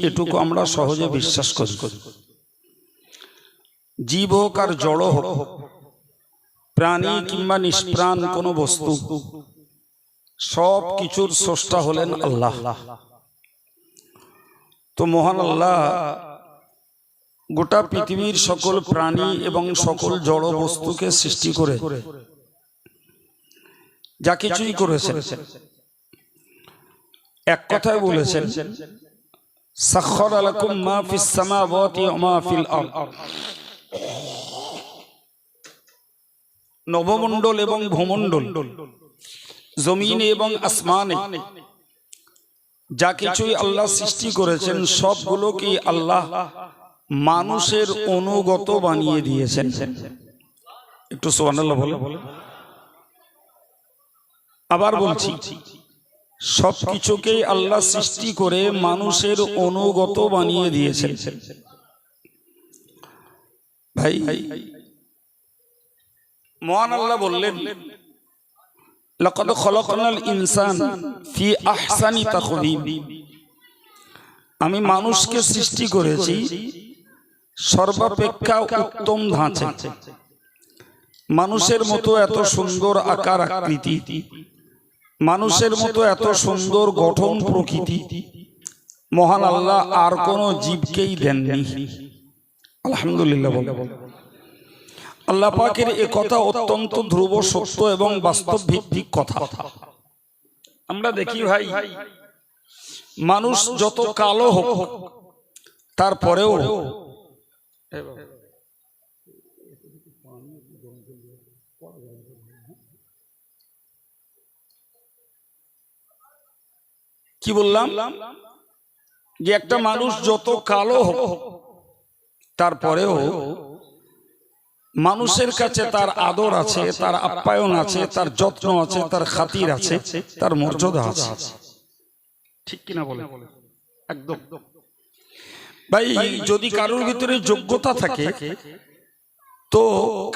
এটুকু আমরা সহজে বিশ্বাস করি। জীব হোক আর জড় হোক, প্রাণী কিংবা নিষ্প্রাণ কোনো বস্তু, সব কিছুর স্রষ্টা হলেন আল্লাহ। তো মহান আল্লাহ গোটা পৃথিবীর সকল প্রাণী এবং সকল জড় বস্তুকে সৃষ্টি করে যা কিছুই করেছেন, এক কথায় বলেছেন সাখখারা লাকুম মা ফিস সামাওয়াতি ওয়া মা ফিল আরদ। নবমণ্ডল এবং ভূমণ্ডল, জমিনে এবং আসমানে যা কিছুই আল্লাহ সৃষ্টি করেছেন, সবগুলোকে আল্লাহ মানুষের অনুগত বানিয়ে দিয়েছেন। একটু সুবহানাল্লাহ বলে। আবার বলছি, সবকিছুকেই আল্লাহ সৃষ্টি করে মানুষের অনুগত বানিয়ে দিয়েছেন। ভাই, মহান আল্লাহ বললেন লাকাদ খলাকনাল ইনসানা ফি আহসানি তাকওয়িম। আমি মানুষকে সৃষ্টি করেছি সর্বাপেক্ষা উত্তম ধাঁচে। মানুষের মতো এত সুন্দর আকার আকৃতি, মানুষের মতো এত সুন্দর গঠন প্রকৃতি মহান আল্লাহ আর কোন জীবকেই দেননি। আলহামদুলিল্লাহ বলে। আল্লাহ পাকের এ কথা অত্যন্ত ধ্রুব সত্য এবং বাস্তব ভিত্তিক কথা। আমরা দেখি ভাই, মানুষ যত কালো হোক তারপরেও কি বললাম যে একটা মানুষ যত কালো হোক তারপরেও মানুষের কাছে তার আদর আছে, তার আপ্যায়ন আছে, তার যত্ন আছে, তার খাতির আছে, তার মর্যাদা আছে। ঠিক কিনা বলে? একদম ভাই। যদি কারোর ভিতরে যোগ্যতা থাকে তো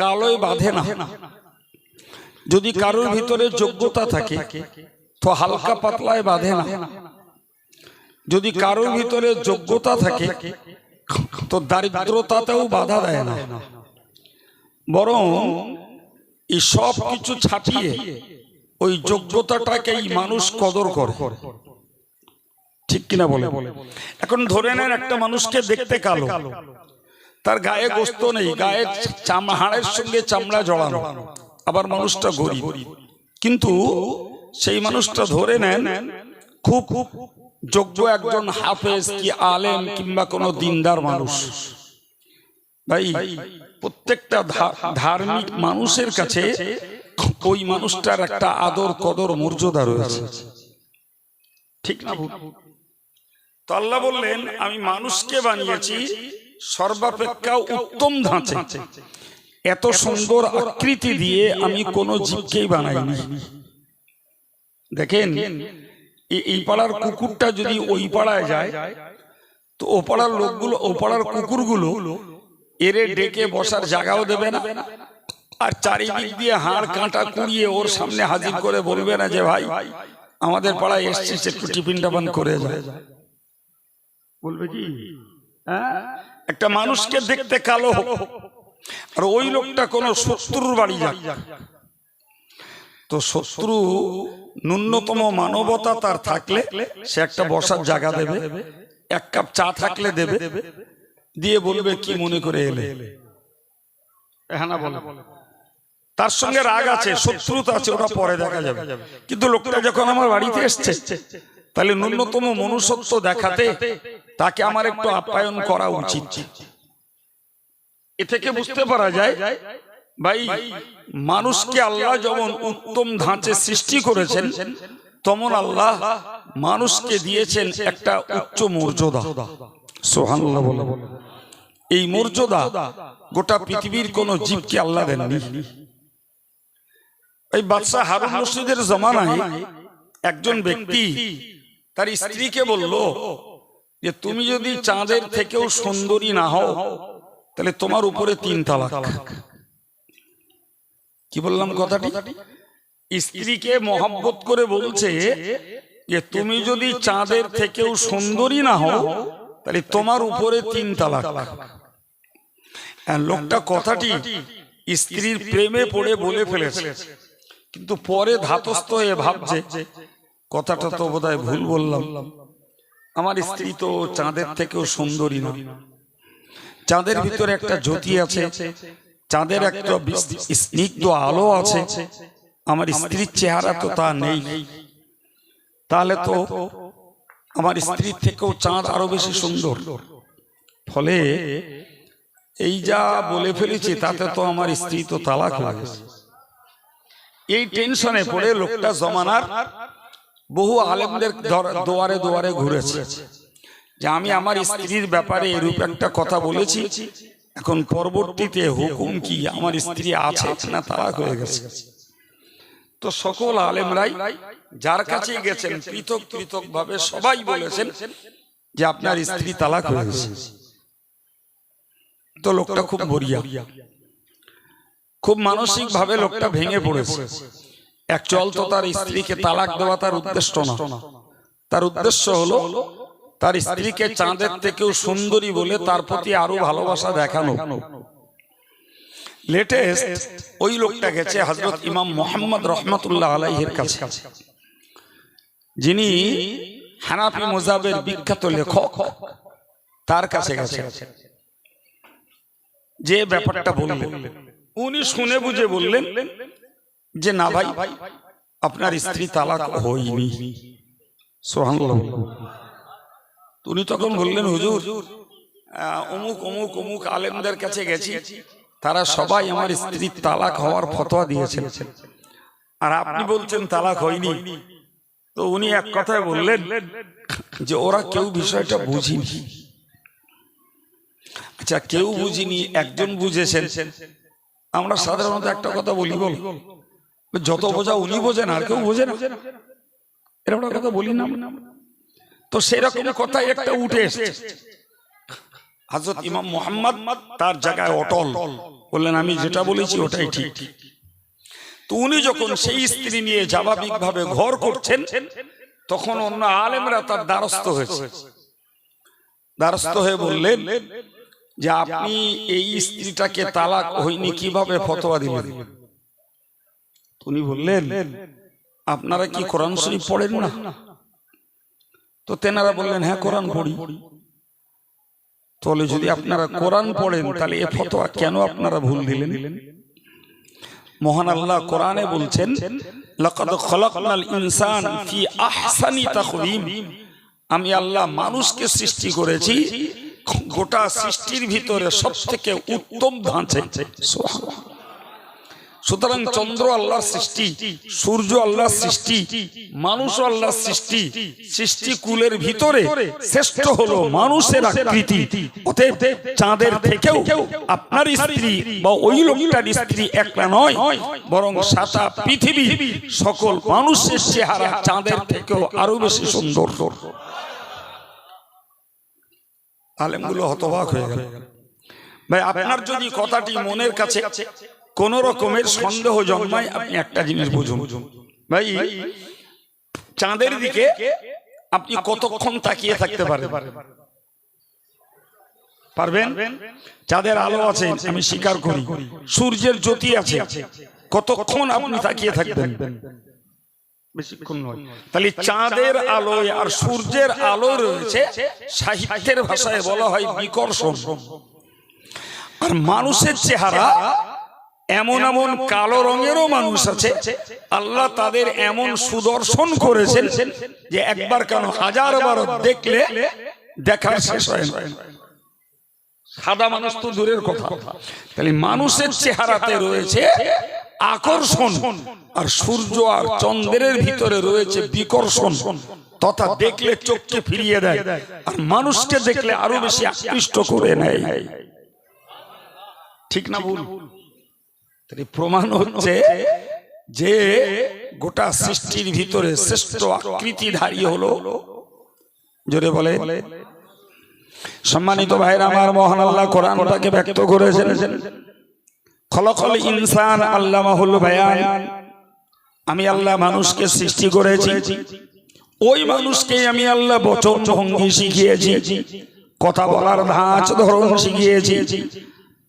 কালোয় বাঁধে না। যদি কারোর ভিতরে যোগ্যতা থাকে তো হালকা পাতলায় বাঁধে না। যদি কারোর ভিতরে যোগ্যতা থাকে তো দারিদ্রতাতেও বাধা দেয় না। বরং এই সব কিছু ছাপিয়ে ওই যোগ্যতাটাকেই মানুষ কদর করে। ঠিক কিনা বলে? এখন ধরে নেন একটা মানুষকে দেখতে কালো, তার গায়ে গোস্ত নেই, গায়ে হাড়ের সঙ্গে চামড়া জড়ানো, আবার মানুষটা গরিব, কিন্তু সেই মানুষটা ধরে নেন খুব যোগ্য একজন হাফেজ কি আলেম কিংবা কোনো দিনদার মানুষ। ভাই, প্রত্যেকটা ধার্মিক মানুষের কাছে ওই মানুষটার একটা আদর কদর মর্যাদা রয়েছে। ঠিক না? তো আল্লাহ বললেন আমি মানুষকে বানিয়েছি সর্বাপেক্ষা উত্তম ধাঁচে। এত সুন্দর আকৃতি দিয়ে আমি কোনো জীবকেই বানাইনি। দেখেন, এই পাড়ার কুকুরটা যদি ওই পাড়ায় যায় তো ও পাড়ার লোকগুলো, ও পাড়ার কুকুরগুলো এরে ডেকে বসার জায়গাও দেবে না, আর চারিদিক দিয়ে হাড় কাঁটা কুড়িয়ে ওর সামনে হাজির করে বলবে না যে ভাই আমাদের পাড়ায় এসছিস, একটু টিফিন টাফান করে যায়। বলবে কি? একটা মানুষকে দেখতে কালো হোক আর ওই লোকটা কোনো শত্রুর বাড়ি যাক, তো শত্রু ন্যূনতম মানবতা তার থাকলে সে একটা বসার জায়গা দেবে, এক কাপ চা থাকলে দেবে, দিয়ে বলবে কি মনে করে এলে। হ্যাঁ না বলে? তার সঙ্গে রাগ আছে, শত্রুতা আছে, ওটা পরে দেখা যাবে, কিন্তু লোকটা যখন আমার বাড়িতে এসছে তাহলে ন্যূনতম মনুষ্যত্ব দেখাতে তাকে আমার একটু আপ্যায়ন করা উচিত। এ থেকে বুঝতে পারা যায় ভাই, মানুষকে আল্লাহ যেমন উত্তম ধাঁচে সৃষ্টি করেছেন তেমন আল্লাহ মানুষকে দিয়েছেন একটা উচ্চ মর্যাদা। সুবহানাল্লাহ বলে। এই মর্যাদা গোটা পৃথিবীর কোন জীবকে আল্লাহ দেননি। এই বাদশা হারুন রশিদের জামানায় একজন ব্যক্তি তার স্ত্রীকে বলল যে তুমি যদি চাঁদের থেকেও সুন্দরী না হও তাহলে তোমার উপরে 3 তালাক। কি বললাম কথাটি? স্ত্রীকে মহব্বত করে বলছে যে তুমি যদি চাঁদের থেকেও সুন্দরী না হও তাহলে তোমার উপরে 3 তালাক। লোকটা কথাটি স্ত্রীর প্রেমে পড়ে বলে ফেলেছে, কিন্তু পরে ধাতস্থ হয়ে ভাবছে কথাটা তো বোধহয় ভুল বললাম, আমার স্ত্রী তো চাঁদের থেকেও সুন্দরী না। চাঁদের ভিতরে একটা জ্যোতি আছে, চাঁদের একটা স্নিগ্ধ আলো আছে, আমার স্ত্রীর চেহারা তো তা নেই। তাহলে তো আমার স্ত্রীর থেকেও চাঁদ আরো বেশি সুন্দর। ফলে এই যা বলে ফেলেছি তাতে তো আমার স্ত্রী তো তালাক হয়ে গেছে। এই টেনশনে পড়ে লোকটা জমানার বহু আলেমদের দুয়ারে দুয়ারে ঘুরেছে যে আমি আমার স্ত্রীর ব্যাপারে এরূপ একটা কথা বলেছি, এখন পরবর্তীতে হুকুম কি, আমার স্ত্রী আছে না তালাক হয়ে গেছে। তো সকল আলেমরাই যার কাছে গেছেন পৃথক পৃথক ভাবে সবাই বলেছেন যে আপনার স্ত্রী তালাক হয়ে গেছে। তো লোকটা খুব বরিয়া, খুব মানসিক ভাবে লোকটা ভেঙে পড়েছে। অ্যাকচুয়াল তো তার স্ত্রীকে তালাক দেওয়া তার উদ্দেশ্য না, তার উদ্দেশ্য হলো তার স্ত্রীকে চাঁদের থেকেও সুন্দরী বলে তার প্রতি আরো ভালোবাসা দেখানো। লেটেস্ট ওই লোকটা গেছে হযরত ইমাম মুহাম্মদ রাহমাতুল্লাহ আলাইহির কাছে, যিনি হানাফি মাযহাবের বিখ্যাত লেখক, তার কাছে গেছে। যে ব্যাপারটা বললেন উনি শুনে বুঝে বললেন যে না ভাই, আপনার স্ত্রী তালাক হয়নি। সুবহানাল্লাহ। উনি তখন বললেন হুজুর অমুক অমুক অমুক আলেমদের কাছে গেছি, তারা সবাই আমার স্ত্রীর তালাক হওয়ার ফতোয়া দিয়েছেন, আর আপনি বলছেন তালাক হয়নি। তো উনি এক কথায় বললেন যে ওরা কেউ বিষয়টা বুঝিনি। আচ্ছা, কেউ বুঝিনি, একজন বুঝেছেন। আমরা সাধারণত একটা কথা বলি, যত বোঝা উনি বোঝেন আর কেউ বোঝে না, এরকম কথা বলি না। তো সেরকম কথা একটা উঠে এসেছে। হযরত ইমাম মুহাম্মদ তার জায়গায় অটল, বললেন আমি যেটা বলেছি ওটাই ঠিক। তো উনি যখন সেই স্ত্রী নিয়ে স্বাভাবিকভাবে ঘর করছেন, তখন অন্য আলেমরা তার দ্বারস্থ হয়েছে। দ্বারস্থ হয়ে বললেন যে আপনি এই স্ত্রীটাকে তালাক হয়নি কিভাবে ফতোয়া দিলেন? উনি বললেন আপনারা কি কোরআন শরীফ পড়েন না? তো তেনারা বললেন হ্যাঁ কোরআন পড়ি। তাহলে যদি আপনারা কোরআন পড়েন তাহলে এ ফতোয়া কেন আপনারা ভুল দিলেন? মহান আল্লাহ কোরআনে বলছেন লাকাদ খালাকনাল ইনসানা ফি আহসানি তাকওয়িম, আমি আল্লাহ মানুষকে সৃষ্টি করেছি গোটা সৃষ্টির ভিতরে সবথেকে উত্তম ধাঁচে। সুতরাং চন্দ্র আল্লাহর সৃষ্টি, সূর্য আল্লাহর সৃষ্টি, মানুষ আল্লাহর সৃষ্টি, সৃষ্টি কুলের ভিতরে শ্রেষ্ঠ হলো মানুষের আকৃতি। অতএব চাঁদের থেকেও আপনার স্ত্রী বা ওই লোকটার স্ত্রী একলা নয়, বরং সারা পৃথিবী সকল মানুষের চেহারা চাঁদের থেকেও আরো বেশি সুন্দর। আলেমগুলো হতবাক হয়ে গেল। ভাই আপনার যদি কথাটি মনের কাছে কোন রকমের সন্দেহ জন্মায়, আপনি একটা জিনিস বুঝুন, ভাই চাঁদের দিকে আপনি কতক্ষণ তাকিয়ে থাকতে পারবেন? চাঁদের আলো আছে আমি স্বীকার করি, সূর্যের জ্যোতি আছে, কতক্ষণ আপনি তাকিয়ে থাকবেন? বেশিক্ষণ নয়। তাহলে চাঁদের আলো আর সূর্যের আলো রয়েছে, সাহিত্যের ভাষায় বলা হয় বিকর্ষণ। আর মানুষের চেহারা এমন এমন কালো রঙেরও মানুষ আছে, আল্লাহ তাদের এমন সুদর্শন করেছেন যে একবার কেন হাজার বার দেখলে দেখার শেষ হয় না। সাদা মানুষ তো দূরের কথা, তাহলে মানুষের চেহারাতে রয়েছে আকর্ষণ, আর সূর্য আর চন্দ্রের ভিতরে রয়েছে বিকর্ষণ, তথা দেখলে চোখকে ফিরিয়ে দেয়, আর মানুষকে দেখলে আরো বেশি আকৃষ্ট করে নেয়। ঠিক না ভুল? প্রমাণ হচ্ছে যে গোটা সৃষ্টির ভিতরে শ্রেষ্ঠ আকৃতিধারী হলো, জোরে বলে। সম্মানিত ভাইরা আমার, মহান আল্লাহ কোরআনটাকে ব্যক্ত করেছেন খলাকাল ইনসান আল্লামাহুল বায়ান, আমি আল্লাহ মানুষকে সৃষ্টি করেছি ওই মানুষকে আমি আল্লাহ বচন ভঙ্গি শিখিয়েছি, কথা বলার ধাঁচ ধরন শিখিয়েছি।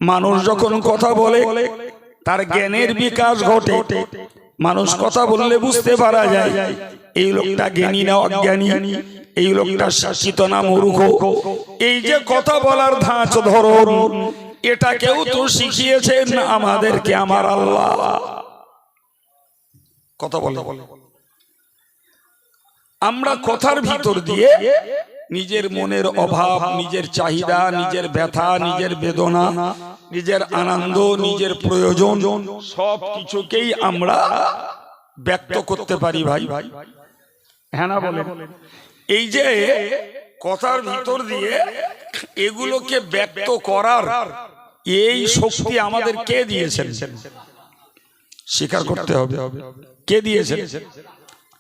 মানুষ যখন কথা বলে তার জ্ঞানের বিকাশ ঘটে। মানুষ কথা বললে বুঝতে পারা যায় এই লোকটা জ্ঞানী না অজ্ঞানী, এই লোকটা শিক্ষিত না মূর্খ। এই যে কথা বলার ধাঁচ ধরন, এটা কেউ তো শিখিয়েছেন আমাদেরকে আমার আল্লাহ। কথা বলে আমরা কথার ভিতর দিয়ে নিজের মনের অভাব, নিজের চাহিদা, নিজের ব্যথা, নিজের বেদনা, নিজের আনন্দ, নিজের প্রয়োজন সব কিছুকেই আমরা ব্যক্ত করতে পারি। ভাই হ্যাঁ না বলে, এই যে কথার ভিতর দিয়ে এগুলোকে ব্যক্ত করার এই শক্তি আমাদের কে দিয়েছেন? স্বীকার করতে হবে কে দিয়েছেন?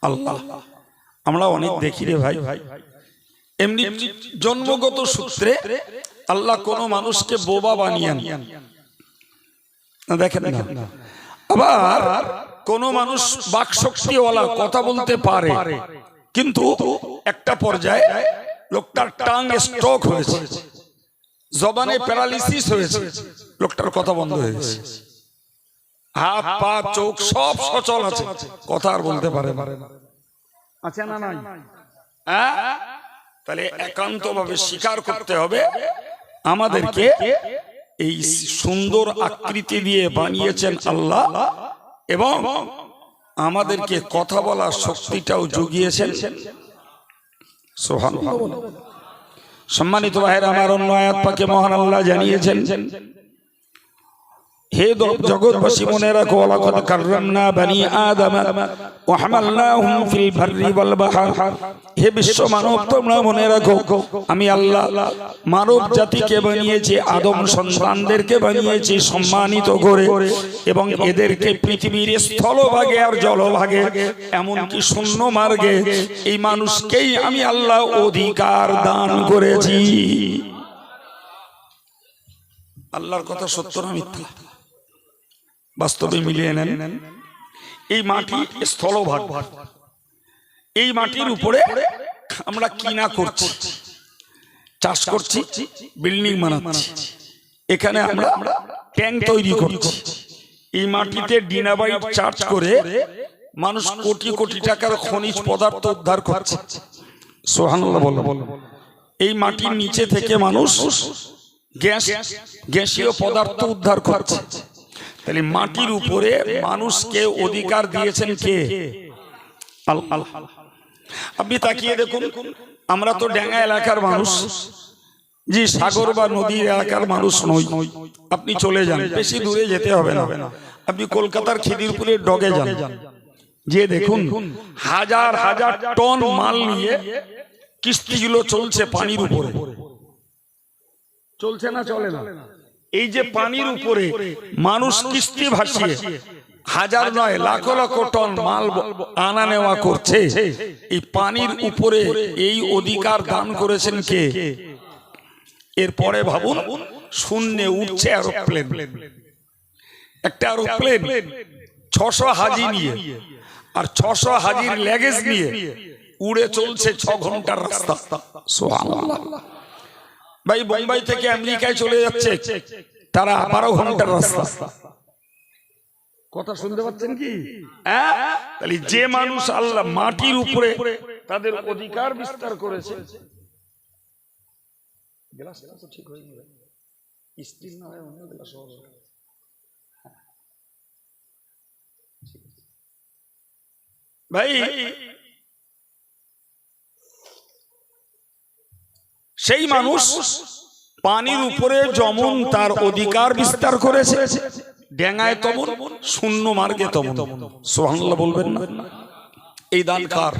আল্লাহ। আমরা অনেক দেখি রে ভাই, এমনি জন্মগত সূত্রে আল্লাহ কোন মানুষকে বোবা বানিয়ে দেখেন না, আবার কোন মানুষ বাকশক্তিওয়ালা, কথা বলতে পারে, কিন্তু একটা পর্যায়ে লোকটার টাং স্ট্রোক হয়েছে, জবানে প্যারালিসিস হয়েছে, লোকটার কথা বন্ধ হয়ে গেছে, হাত পা চোখ সব সচল আছে, কথা আর বলতে পারে না। আছে না নাই? তাহলে একান্ত ভাবে স্বীকার করতে হবে আমাদেরকে এই সুন্দর আকৃতি দিয়ে বানিয়েছেন আল্লাহ, এবং আমাদেরকে কথা বলার শক্তিটাও জুগিয়েছেন। সুবহানাল্লাহ। সম্মানিত ভাইরা আমার, অন্য আয়াত পাকে মহান আল্লাহ জানিয়েছেন, হে জগৎবাসী মনে রাখো, ওয়ালাকাদ কাররামনা বনি আদম ওয়া হামালনাহুম ফিল বাররি ওয়াল বাহর। হে বিশ্ব মানব তোমরা মনে রাখো, আমি আল্লাহ মানব জাতিকে বানিয়েছি, আদম সন্তানদেরকে বানিয়েছি সম্মানিত করে, এবং এদেরকে পৃথিবীর স্থলভাগে আর জলভাগে এমনকি শূন্য মার্গে এই মানুষকেই আমি আল্লাহ অধিকার দান করেছি। আল্লাহর কথা সত্য না মিথ্যা? বাস্তবে মিলিয়ে নেন। এই মাটি স্থলভাগ, এই মাটির উপরে আমরা কি না করছি, চাষ করছি, বিল্ডিং বানাচ্ছি, এখানে আমরা ট্যাঙ্ক তৈরি করছি, এই মাটিতে ডিনাবাইট চার্জ করে মানুষ কোটি কোটি টাকার খনিজ পদার্থ উদ্ধার করছে। সুবহানাল্লাহ বলো। এই মাটির নিচে থেকে মানুষ গ্যাসীয় পদার্থ উদ্ধার করছে। তাহলে মাটির উপরে মানুষকে অধিকার দিয়েছেন কে? আল্লাহ। আপনি তাকিয়ে দেখুন, আমরা তো ড্যাঙ্গা এলাকার মানুষ, জি সাগর বা নদীর এলাকার মানুষ নই। আপনি চলে যান, বেশি দূরে যেতে হবে না, আপনি কলকাতার খিদিরপুরের ডগে যান, যে দেখুন হাজার হাজার টন মাল নিয়ে কিস্তিগুলো চলছে পানির উপরে। চলছে না চলে না? এই যে পানির উপরে মানুষ কিস্তি ভাসিয়ে হাজার নয় লাখ লাখ টন মাল আনা নেওয়া করছে, এই পানির উপরে এই অধিকার দান করেছেন কে? এরপরে ভাবুন, শূন্যে উঠছে এরোপ্লেন, একটা এরোপ্লেন 600 হাজি নিয়ে আর 600 হাজির ল্যাগেজ নিয়ে উড়ে চলছে 6 ঘন্টার রাস্তা। সুবহানাল্লাহ। ভাই বোম্বাই থেকে আমেরিকায় চলে যাচ্ছে তারা 12 ঘন্টার রাস্তা। কথা শুনতে পাচ্ছেন কি? তাহলে যে মানুষ আল্লাহ মাটির উপরে তাদের অধিকার বিস্তার করেছে, ঠিক হয়নি স্টিল না হয় অন্য গ্লাস হবে। ভাই সেই মানুষ পানির উপরে যেমন তার অধিকার বিস্তার করেছে, ডেঙ্গায় তেমন, শূন্য মার্গে তেমন। সুবহানাল্লাহ বলবেন না? এই দান কার?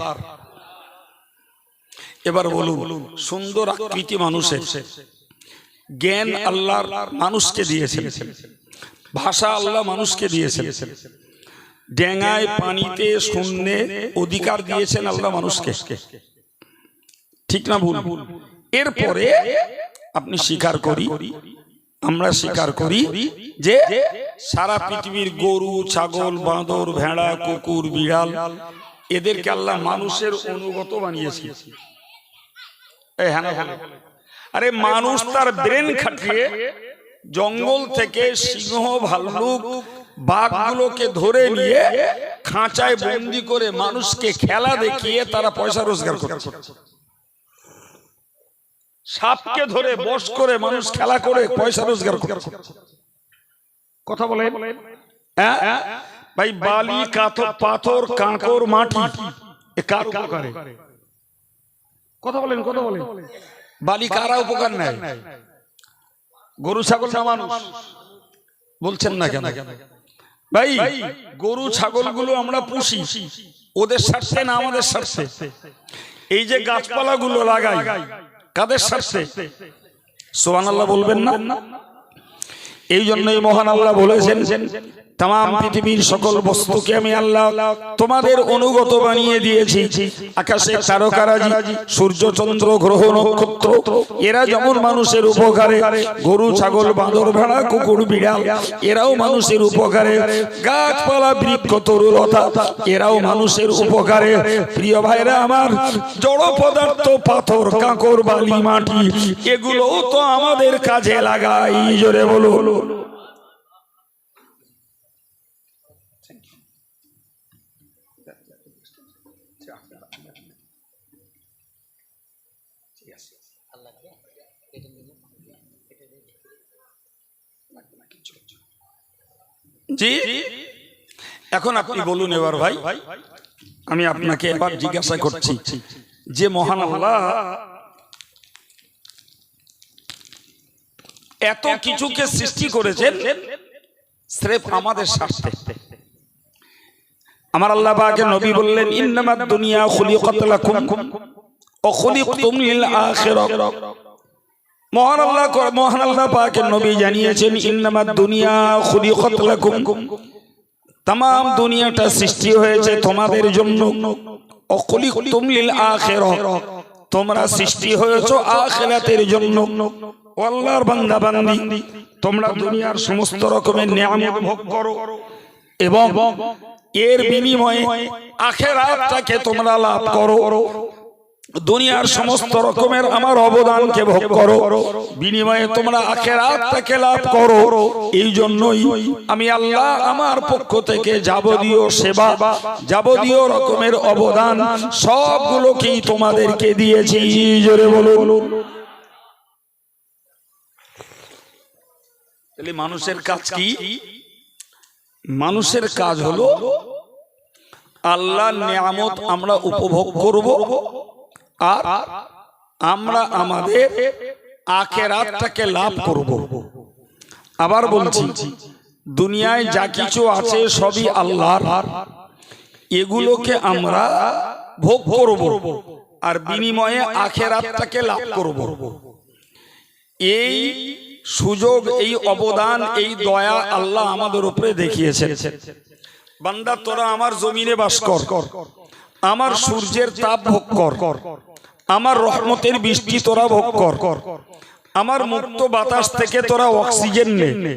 এবার বলুন, সুন্দর আকৃতি মানুষের, জ্ঞান আল্লাহ মানুষকে দিয়েছেন, ভাষা আল্লাহ মানুষকে দিয়েছেন, ডেঙ্গায় পানিতে শূন্যে অধিকার দিয়েছেন আল্লাহ মানুষকে, ঠিক না ভুল? এরপরে আপনি স্বীকার করি, আমরা স্বীকার করি যে সারা পৃথিবীর গরু, ছাগল, বাঁদর, ভেড়া, কুকুর, বিড়াল এদেরকে আল্লাহ মানুষের অনুগত বানিয়েছে। আরে মানুষ তার ব্রেন খাটিয়ে জঙ্গল থেকে সিংহ ভাল্লুক বাঘগুলোকে ধরে নিয়ে খাঁচায় বন্দি করে মানুষকে খেলা দেখিয়ে তারা পয়সা রোজগার করছে। সাপকে ধরে বশ করে মানুষ খেলা করে পয়সা রোজগার করছে। কথা বলে ভাই, বালি পাথর কাঁকর মাটি কার উপকারে? কথা বলেন, কথা বলেন। বালি কারা উপকার নেয়? গরু ছাগল না মানুষ? বলছেন না কেন ভাই? গরু ছাগল গুলো আমরা পুষি ওদের স্বার্থে না আমাদের স্বার্থে? এই যে গাছপালা গুলো লাগাই কাদের স্বার্থে? সুবহানাল্লাহ বলবেন না? এই জন্যই মহান আল্লাহ বলেছেন, तमाम पृथिवीर सकल बस्तुके आमी आल्लाह तुम्हादेर अनुगत बानिये दिएछि। आकाशे तारकाराजी सूर्य चंद्र ग्रह नक्षत्र एरा जेमन मानुषेर उपकारे, गरु छागल बाँदर भेड़ा कुकुर बिड़ाल एराओ मानुषेर उपकारे, गाछपाला बृक्ष तरुलता एराओ मानुषेर उपकारे। प्रिय भाईरा आमार जड़ पदार्थ पाथर काँकर बाली माटी एगुलोও तो आमादेर काजे लागाई। जोरे बोलो जी। এখন আপনি বলুন এবার ভাই, আমি আপনাকে এবার জিজ্ঞাসা করছি যে মহান আল্লাহ এত কিছুকে সৃষ্টি করেছেন স্রেফ আমাদের স্বার্থে। আমার আল্লাহ পাকের নবী বললেন ইন্নামাদ দুনিয়া খুলিকাত লাকুম ওয়া খুলিকতুম লিল আখিরাহ। মহান আল্লাহ পাকের নবী জানিয়েছেন ইন্নামাদ দুনিয়া খুলিকাত লাকুম, तमाम दुनियाटा सृष्टि হয়েছে তোমাদের জন্য। ওয়া খুলিকতুম লিল আখিরাহ, তোমরা সৃষ্টি হয়েছো আখিরাতের জন্য। আল্লাহর বান্দা বান্দি তোমরা দুনিয়ার সমস্ত রকমের নিয়ামত ভোগ করো এবং এর বিনিময়ে আখিরাতটাকে তোমরা লাভ করো। দুনিয়ার সমস্ত রকমের আমার অবদানকে ভোগ করো, বিনিময়ে তোমরা আখিরাতটাকে লাভ করো। এই জন্যই আমি আল্লাহ আমার পক্ষ থেকে যাবতীয় সেবা যাবতীয় রকমের অবদান সবগুলোকেই তোমাদেরকে দিয়েছি। জোরে বলো। তাহলে মানুষের কাজ কি? মানুষের কাজ হলো আল্লাহর নিয়ামত আমরা উপভোগ করব আর আমরা আমাদের আখিরাতটাকে লাভ করব। আবার বলছি, দুনিয়ায় যা কিছু আছে সবই আল্লাহর, এগুলোকে আমরা ভোগ করব আর বিনিময়ে আখিরাতটাকে লাভ করব। এই সুযোগ, এই অবদান, এই দয়া আল্লাহ আমাদের উপরে দেখিয়েছেন। বান্দা তোরা আমার জমিনে বাস কর, আমার সূর্যের তাপ ভোগ কর, আমার রহমতের বৃষ্টি তোরা ভোগ কর, আমার মুক্ত বাতাস থেকে তোরা অক্সিজেন নে,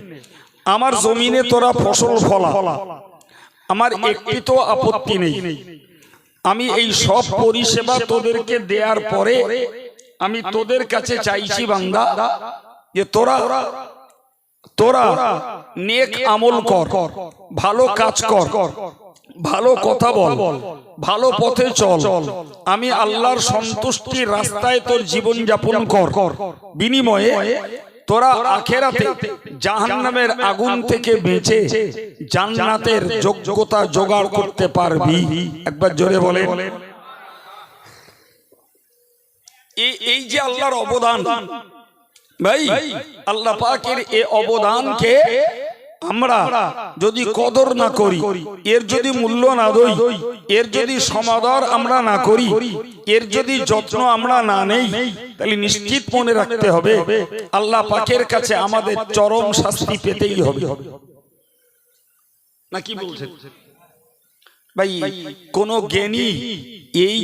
আমার জমিনে তোরা ফসল ফলা, আমার একটি তো আপত্তি নেই। আমি এই সব পরিষেবা তোদেরকে দেওয়ার পরে আমি তোদের কাছে চাইছি বান্দা যে তোরা নেক আমল কর, ভালো কাজ কর, ভালো কথা বল, ভালো পথে চল, আমি আল্লাহর সন্তুষ্টির রাস্তায় তোর জীবন যাপন কর। বিনিময়ে তোরা আখিরাতে জাহান্নামের আগুন থেকে বেঁচে জান্নাতের যোগ্যতা জোগাড় করতে পারবি। একবার জোরে বলে। এই যে আল্লাহর অবদান ভাই, আল্লাহ পাকের এই অবদানকে আমরা যদি কদর না করি, এর যদি মূল্য না দেই, এর যদি সমাদর আমরা না করি, এর যদি যত্ন আমরা না নেই, তাহলে নিশ্চিত মনে রাখতে হবে আল্লাহ পাকের কাছে আমাদের চরম শাস্তি পেতেই হবে। না কি বলছেন ভাই? কোন জ্ঞানী এই